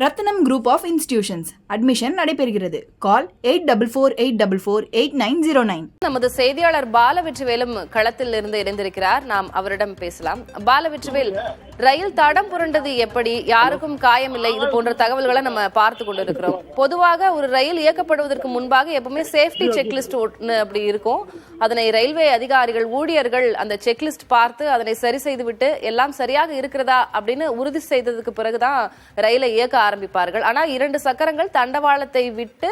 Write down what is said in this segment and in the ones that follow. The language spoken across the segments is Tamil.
Ratnam group of institutions admission நடைபெறுகிறது. கால் 8448448909. நமது செய்தியாளர் பாலவெற்றிவேலும் களத்தில் இருந்து இணைந்திருக்கிறார். நாம் அவரிடம் பேசலாம். பாலவெற்றிவேல், ரயில் தடம் புரண்டது எப்படி, யாருக்கும் காயம் இல்லை, இது போன்ற தகவல்களை நம்ம பார்த்து கொண்டிருக்கிறோம். பொதுவாக ஒரு ரயில் இயக்கப்படுவதற்கு முன்பாக எப்பவுமே சேஃப்டி செக்லிஸ்ட் அப்படி இருக்கும். அதனை ரயில்வே அதிகாரிகள், ஊழியர்கள் அந்த செக்லிஸ்ட் பார்த்து அதனை சரி செய்து விட்டு எல்லாம் சரியாக இருக்கிறதா அப்படின்னு உறுதி செய்ததுக்கு பிறகுதான் ரயிலை இயக்க ஆரம்பிப்பார்கள். ஆனால் 2 சக்கரங்கள் தண்டவாளத்தை விட்டு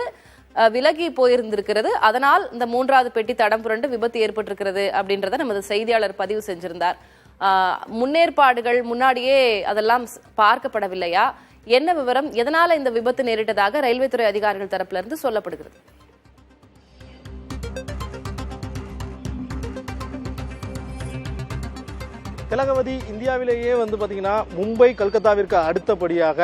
விலகி போயிருந்திருக்கிறது. அதனால் இந்த 3வது பெட்டி தடம் புரண்டு விபத்து ஏற்பட்டிருக்கிறது அப்படின்றத நமது செய்தியாளர் பதிவு செஞ்சிருந்தார். முன்னேற்பாடுகள் முன்னாடியே அதெல்லாம் பார்க்கப்படவில்லையா? என்ன விவரம்? எதனால இந்த விபத்து நேரிட்டதாக ரயில்வே துறை அதிகாரிகள் தரப்புல இருந்து சொல்லப்படுகிறது? திலகவதி, இந்தியாவிலேயே பாத்தீங்கன்னா மும்பை கல்கத்தாவிற்கு அடுத்தபடியாக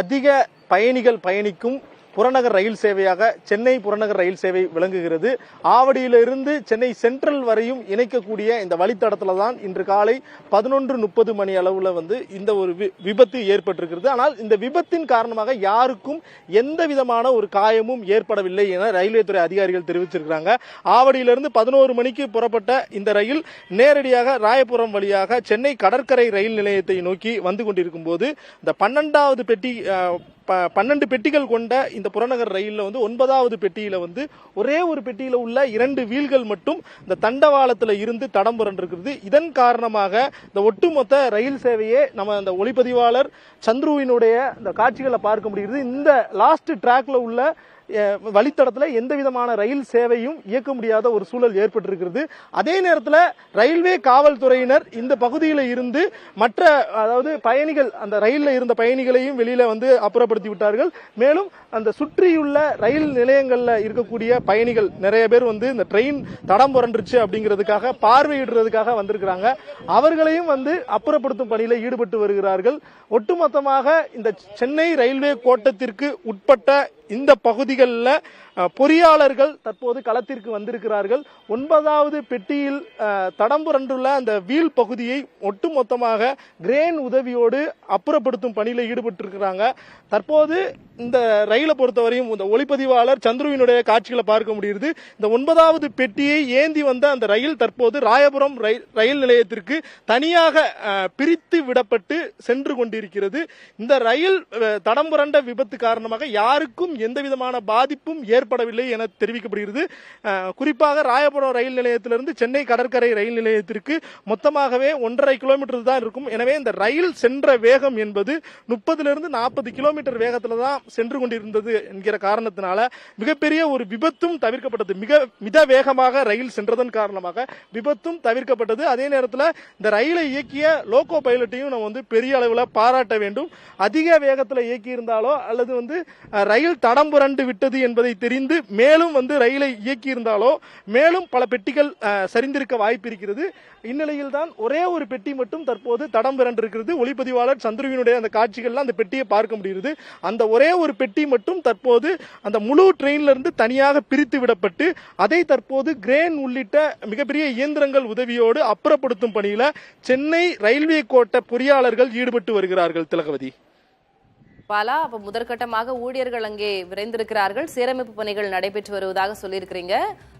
அதிக பயணிகள் பயணிக்கும் புறநகர் ரயில் சேவையாக சென்னை புறநகர் ரயில் சேவை விளங்குகிறது. ஆவடியிலிருந்து சென்னை சென்ட்ரல் வரையும் இணைக்கக்கூடிய இந்த வழித்தடத்துல தான் இன்று காலை 11:30 மணி அளவுல இந்த ஒரு விபத்து ஏற்பட்டிருக்கிறது. ஆனால் இந்த விபத்தின் காரணமாக யாருக்கும் எந்த விதமான ஒரு காயமும் ஏற்படவில்லை என ரயில்வே துறை அதிகாரிகள் தெரிவிச்சிருக்கிறாங்க. ஆவடியிலிருந்து 11 மணிக்கு புறப்பட்ட இந்த ரயில் நேரடியாக ராயபுரம் வழியாக சென்னை கடற்கரை ரயில் நிலையத்தை நோக்கி வந்து கொண்டிருக்கும் போது இந்த 12வது பெட்டி 12 பெட்டிகள் கொண்ட இந்த புறநகர் ரயில்ல 9வது பெட்டியில ஒரே ஒரு பெட்டியில உள்ள 2 வீல்கள் மட்டும் இந்த தண்டவாளத்துல இருந்து தடம் புரண்டிருக்கிறது. இதன் காரணமாக இந்த ஒட்டுமொத்த ரயில் சேவையே நம்ம அந்த ஒளிப்பதிவாளர் சந்துருவினுடைய இந்த காட்சிகளை பார்க்க முடிகிறது. இந்த லாஸ்ட் டிராக்ல உள்ள வழித்தடத்துல எந்த விதமான ரயில் சேவையும் இயக்க முடியாத ஒரு சூழல் ஏற்பட்டிருக்கிறது. அதே நேரத்தில் ரயில்வே காவல்துறையினர் இந்த பகுதியில் இருந்து மற்ற அதாவது பயணிகள், அந்த ரயில்ல இருந்த பயணிகளையும் வெளியில அப்புறப்படுத்தி விட்டார்கள். மேலும் அந்த சுற்றியுள்ள ரயில் நிலையங்கள்ல இருக்கக்கூடிய பயணிகள் நிறைய பேர் இந்த ட்ரெயின் தடம் புரண்டுருச்சு அப்படிங்கிறதுக்காக பார்வையிடுறதுக்காக வந்திருக்கிறாங்க. அவர்களையும் அப்புறப்படுத்தும் பணியில ஈடுபட்டு வருகிறார்கள். ஒட்டுமொத்தமாக இந்த சென்னை ரயில்வே கோட்டத்திற்கு உட்பட்ட இந்த பகுதிகளில் பொறியாளர்கள் தற்போது களத்திற்கு வந்திருக்கிறார்கள். 9வது பெட்டியில் தடம் புரண்டுள்ள அந்த வீல் பகுதியை ஒட்டுமொத்தமாக கிரேன் உதவியோடு அப்புறப்படுத்தும் பணியில் ஈடுபட்டிருக்கிறாங்க. தற்போது இந்த ரயிலை பொறுத்தவரையும் இந்த ஒளிப்பதிவாளர் சந்துருவினுடைய காட்சிகளை பார்க்க முடியுது. இந்த 9வது பெட்டியை ஏந்தி வந்த அந்த ரயில் தற்போது ராயபுரம் ரயில் நிலையத்திற்கு தனியாக பிரித்து விடப்பட்டு சென்று கொண்டிருக்கிறது. இந்த ரயில் தடம் புரண்ட விபத்து காரணமாக யாருக்கும் எந்த விதமான பாதிப்பும் ஏற்படவில்லை என தெரிவிக்கப்படுகிறது. குறிப்பாக ராயபுரம் ரயில் நிலையத்திலிருந்து சென்னை கடற்கரை ரயில் நிலையத்திற்கு மொத்தமாகவே 1.5 கிலோமீட்டர் தான் இருக்கும். எனவே இந்த ரயில் சென்ற வேகம் என்பது 30 to 40 கிலோமீட்டர் வேகத்துல தான் சென்று கொண்டிருந்தது என்கிற காரணத்தினால மிகப்பெரிய ஒரு விபத்தும் தவிர்க்கப்பட்டது. மித வேகமாக ரயில் சென்றதன் காரணமாக விபத்தும் தவிர்க்கப்பட்டது. அதே நேரத்தில் இந்த ரயிலை இயக்கிய லோகோ பைலட்டையும் நம்ம பெரிய அளவில் பாராட்ட வேண்டும். அதிக வேகத்தில் இயக்கி இருந்தாலோ அல்லது ரயில் தடம் புரண்டு விட்டது என்பதை தெரிந்து மேலும் ரயிலை இயக்கி இருந்தாலோ மேலும் பல பெட்டிகள் சரிந்திருக்க வாய்ப்பு இருக்கிறது. இந்நிலையில் தான் ஒரே ஒரு பெட்டி மட்டும் தற்போது தடம் புரண்டு இருக்கிறது. ஒளிப்பதிவாளர் சந்துருவினுடைய அந்த காட்சிகள்ல அந்த பெட்டியை பார்க்க முடிகிறது. அந்த ஒரே ஒரு பெட்டி மட்டும் தற்போது அந்த முழு ட்ரெயின்ல இருந்து தனியாக பிரித்து விடப்பட்டு அதை தற்போது கிரேன் உள்ளிட்ட மிகப்பெரிய இயந்திரங்கள் உதவியோடு அப்புறப்படுத்தும் பணியில சென்னை ரயில்வே கோட்ட பொறியாளர்கள் ஈடுபட்டு வருகிறார்கள். திலகவதி, பாலா, அப்ப முதற்கட்டமாக ஊழியர்கள் அங்கே விரைந்திருக்கிறார்கள், சீரமைப்பு பணிகள் நடைபெற்று வருவதாக சொல்லியிருக்கிறீங்க.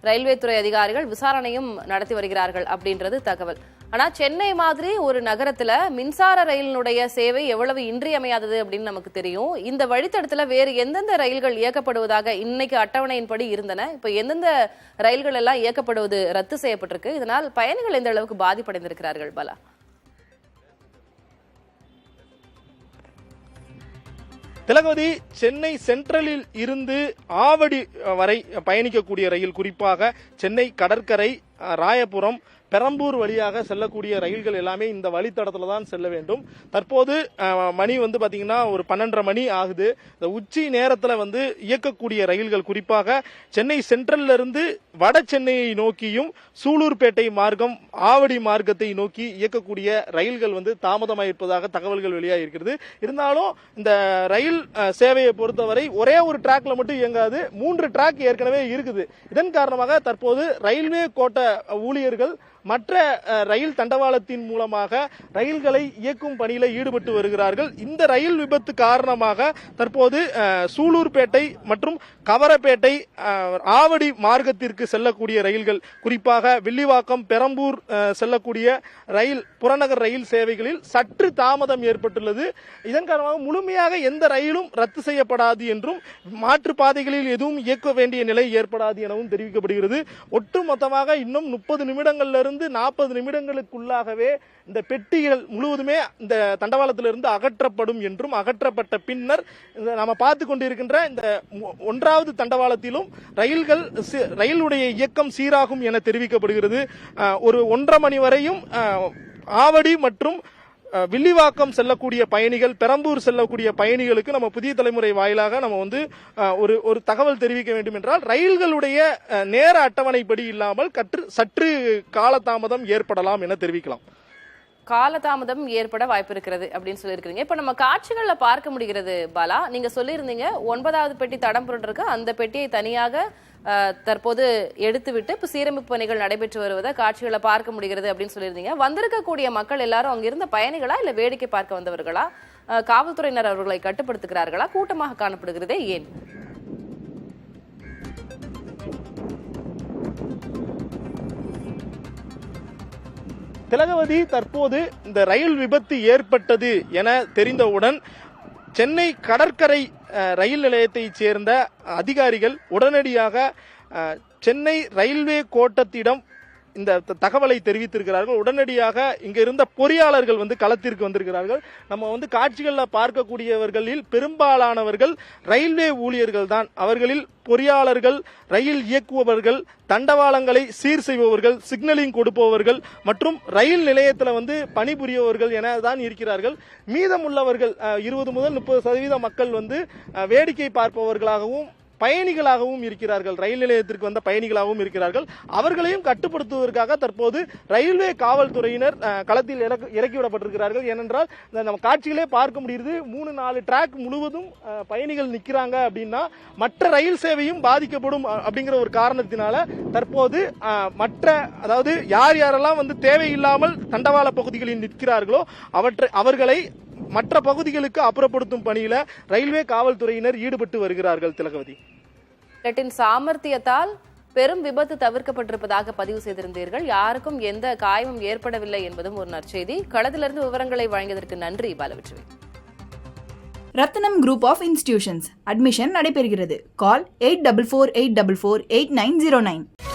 ரயில்வே துறை அதிகாரிகள் விசாரணையும் நடத்தி வருகிறார்கள் அப்படின்றது தகவல். ஆனா சென்னை மாதிரி ஒரு நகரத்துல மின்சார ரயிலினுடைய சேவை எவ்வளவு இன்றியமையாதது அப்படின்னு நமக்கு தெரியும். இந்த வழித்தடத்துல வேறு எந்தெந்த ரயில்கள் இயக்கப்படுவதாக இன்னைக்கு அட்டவணையின்படி இருந்தன, இப்ப எந்தெந்த ரயில்கள் எல்லாம் இயக்கப்படுவது ரத்து செய்யப்பட்டிருக்கு? இதனால் பயணிகள் எந்த அளவுக்கு பாதிப்படைந்திருக்கிறார்கள் பாலா? திலகவதி, சென்னை சென்ட்ரலில் இருந்து ஆவடி வரை பயணிக்கக்கூடிய ரயில், குறிப்பாக சென்னை கடற்கரை, ராயபுரம், பெரம்பூர் வழியாக செல்லக்கூடிய ரயில்கள் எல்லாமே இந்த வழித்தடத்துல தான் செல்ல வேண்டும். தற்போது மணி பாத்தீங்கன்னா ஒரு 12:30 மணி ஆகுது. இந்த உச்சி நேரத்துல இயக்கக்கூடிய ரயில்கள் குறிப்பாக சென்னை சென்ட்ரல்ல இருந்து வட சென்னையை நோக்கியும் சூலூர்பேட்டை மார்க்கம், ஆவடி மார்க்கத்தை நோக்கி இயக்கக்கூடிய ரயில்கள் தாமதமாயிருப்பதாக தகவல்கள் வெளியாக இருக்கிறது. இருந்தாலும் இந்த ரயில் சேவையை பொறுத்தவரை ஒரே ஒரு டிராக்ல மட்டும் இயங்காது, 3 டிராக் ஏற்கனவே இருக்குது. இதன் காரணமாக தற்போது ரயில்வே கோட்ட ஊழியர்கள் மற்ற ரயில் தண்டவாளத்தின் மூலமாக ரயில்களை இயக்கும் பணியில் ஈடுபட்டு வருகிறார்கள். இந்த ரயில் விபத்து காரணமாக தற்போது சூலூர்பேட்டை மற்றும் கவரப்பேட்டை ஆவடி மார்க்கத்திற்கு செல்லக்கூடிய ரயில்கள், குறிப்பாக வில்லிவாக்கம் பெரம்பூர் செல்லக்கூடிய ரயில் புறநகர் ரயில் சேவைகளில் சற்று தாமதம் ஏற்பட்டுள்ளது. இதன் காரணமாக முழுமையாக எந்த ரயிலும் ரத்து செய்யப்படாது என்றும் மாற்று பாதைகளில் எதுவும் இயக்க வேண்டிய நிலை ஏற்படாது எனவும் தெரிவிக்கப்படுகிறது. ஒட்டுமொத்தமாக இன்னும் 30 நிமிடங்களிலிருந்து 40 நிமிடங்களுக்குள்ளாகவே இந்த பெட்டிகள் முழுவதுமே இந்த தண்டவாளத்திலிருந்து அகற்றப்படும் என்றும், அகற்றப்பட்ட பின்னர் நாம பார்த்து கொண்டிருக்கின்ற இந்த 1வது தண்டவாளத்திலும் ரயிலுடைய இயக்கம் சீராகும் என தெரிவிக்கப்படுகிறது. ஒரு 1.5 மணி வரையும் ஆவடி மற்றும் வில்லிவாக்கம் செல்லக்கூடிய பயணிகள், பெரம்பூர் செல்லக்கூடிய பயணிகளுக்கு நம்ம புதிய தலைமுறை வாயிலாக நம்ம ஒரு தகவல் தெரிவிக்க வேண்டும் என்றால், ரயில்களுடைய நேர அட்டவணைப்படி இல்லாமல் சற்று காலதாமதம் ஏற்படலாம் என தெரிவிக்கலாம். காலதாமதம் ஏற்பட வாய்ப்பு இருக்கிறது அப்படின்னு சொல்லியிருக்கீங்க. இப்ப நம்ம காட்சிகள்ல பார்க்க முடிகிறது பாலா, நீங்க சொல்லியிருந்தீங்க 9வது பெட்டி தடம் புரண்டிருக்கு, அந்த பெட்டியை தனியாக தற்போது எடுத்துவிட்டு இப்ப சீரமைப்பு பணிகள் நடைபெற்று வருவதை காட்சிகளை பார்க்க முடிகிறது அப்படின்னு சொல்லியிருந்தீங்க. வந்திருக்கக்கூடிய மக்கள் எல்லாரும் அங்க இருந்த பயணிகளா இல்ல வேடிக்கை பார்க்க வந்தவர்களா? காவல்துறையினர் அவர்களை கட்டுப்படுத்துகிறார்களா? கூட்டமாக காணப்படுகிறதே ஏன்? திலகவதி, தற்போது இந்த ரயில் விபத்து ஏற்பட்டது என தெரிந்தவுடன் சென்னை கடற்கரை ரயில் நிலையத்தைச் சேர்ந்த அதிகாரிகள் உடனடியாக சென்னை ரயில்வே கோட்டத்திடம் இந்த தகவலை தெரிவித்திருக்கிறார்கள். உடனடியாக இங்க இருந்த பொறியாளர்கள் களத்திற்கு வந்திருக்கிறார்கள். நம்ம காட்சிகளில் பார்க்கக்கூடியவர்களில் பெரும்பாலானவர்கள் ரயில்வே ஊழியர்கள் தான். அவர்களில் பொறியாளர்கள், ரயில் இயக்குபவர்கள், தண்டவாளங்களை சீர் செய்பவர்கள், சிக்னலிங் கொடுப்பவர்கள் மற்றும் ரயில் நிலையத்தில் பணிபுரியவர்கள் என தான் இருக்கிறார்கள். மீதமுள்ளவர்கள் 20 முதல் 30% மக்கள் வேடிக்கை பார்ப்பவர்களாகவும் பயணிகளாகவும் இருக்கிறார்கள். ரயில் நிலையத்திற்கு வந்த பயணிகளாகவும் இருக்கிறார்கள். அவர்களையும் கட்டுப்படுத்துவதற்காக தற்போது ரயில்வே காவல்துறையினர் களத்தில் இறக்கிவிடப்பட்டிருக்கிறார்கள். ஏனென்றால் நம்ம காட்சிகளே பார்க்க முடியுது, 3-4 டிராக் முழுவதும் பயணிகள் நிற்கிறாங்க அப்படின்னா மற்ற ரயில் சேவையும் பாதிக்கப்படும் அப்படிங்கிற ஒரு காரணத்தினால தற்போது அதாவது யாரெல்லாம் தேவையில்லாமல் தண்டவாள பகுதிகளில் நிற்கிறார்களோ அவர்களை மற்ற பகுதிகளுக்கு அப்புறப்படுத்தும் பணியில ரயில்வே காவல்துறையினர் ஈடுபட்டு வருகிறார்கள். திலகவதி, சாமர்த்தியத்தால் பெரும் விபத்து தவிர்க்கப்பட்டிருப்பதாக பதிவு செய்திருந்தீர்கள். யாருக்கும் எந்த காயமும் ஏற்படவில்லை என்பதும் ஒரு நற்செய்தி. களத்திலிருந்து விவரங்களை வழங்கியதற்கு நன்றி பாலவெற்றி. ரத்னம் குரூப் ஆஃப் இன்ஸ்டிடியூஷன்ஸ் அட்மிஷன் நடைபெறுகிறது. கால் 8448448909.